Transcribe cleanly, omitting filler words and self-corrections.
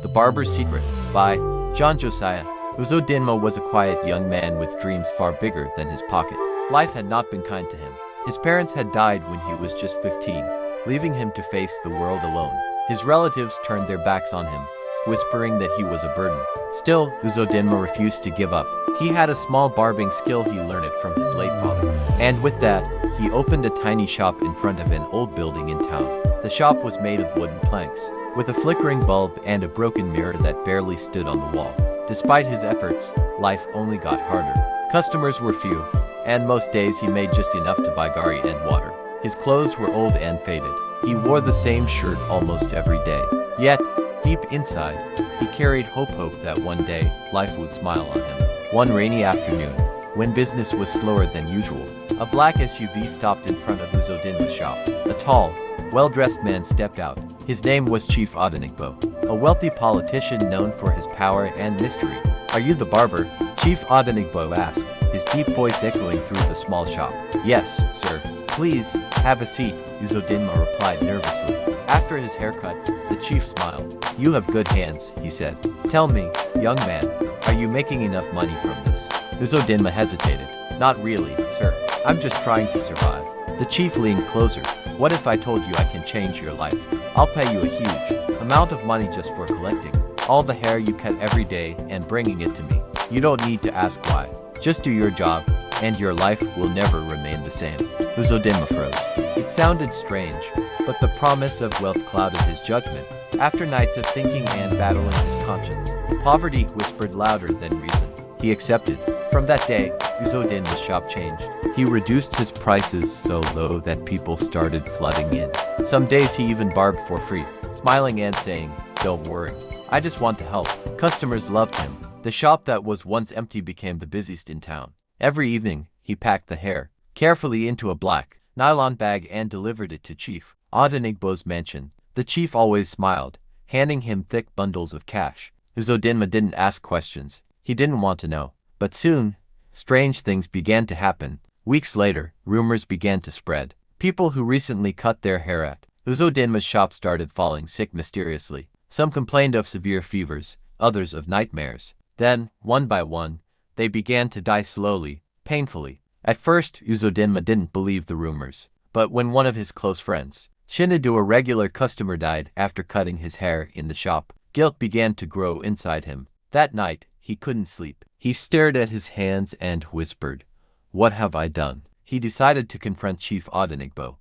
The Barber's Secret by John Josiah. Uzodinma was a quiet young man with dreams far bigger than his pocket. Life had not been kind to him. His parents had died when he was just 15, leaving him to face the world alone. His relatives turned their backs on him, whispering that he was a burden. Still, Uzodinma refused to give up. He had a small barbing skill. He learned it from his late father. And with that, he opened a tiny shop in front of an old building in town. The shop was made of wooden planks, with a flickering bulb and a broken mirror that barely stood on the wall. Despite his efforts, life only got harder. Customers were few, and most days he made just enough to buy gari and water. His clothes were old and faded. He wore the same shirt almost every day. Yet, deep inside, he carried hope that one day, life would smile on him. One rainy afternoon, when business was slower than usual, a black SUV stopped in front of Uzodinma's shop. A tall, well-dressed man stepped out. His name was Chief Odenigbo, a wealthy politician known for his power and mystery. "Are you the barber?" Chief Odenigbo asked, his deep voice echoing through the small shop. "Yes, sir. Please, have a seat," Uzodinma replied nervously. After his haircut, the chief smiled. "You have good hands," he said. "Tell me, young man, are you making enough money from this?" Uzodinma hesitated. "Not really, sir. I'm just trying to survive." The chief leaned closer. "What if I told you I can change your life? I'll pay you a huge amount of money just for collecting all the hair you cut every day and bringing it to me. You don't need to ask why. Just do your job, and your life will never remain the same." Uzodinma froze. It sounded strange, but the promise of wealth clouded his judgment. After nights of thinking and battling his conscience, poverty whispered louder than reason. He accepted. From that day, Uzodinma's shop changed. He reduced his prices so low that people started flooding in. Some days he even barbed for free, smiling and saying, "Don't worry, I just want to help." Customers loved him. The shop that was once empty became the busiest in town. Every evening, he packed the hair carefully into a black nylon bag and delivered it to Chief Odenigbo's mansion. The chief always smiled, handing him thick bundles of cash. Uzodinma didn't ask questions. He didn't want to know. But soon, strange things began to happen. Weeks later, rumors began to spread. People who recently cut their hair at Uzodinma's shop started falling sick mysteriously. Some complained of severe fevers, others of nightmares. Then, one by one, they began to die slowly, painfully. At first, Uzodinma didn't believe the rumors. But when one of his close friends, Shinidu, a regular customer, died after cutting his hair in the shop, guilt began to grow inside him. That night, he couldn't sleep. He stared at his hands and whispered, "What have I done?" He decided to confront Chief Odenigbo.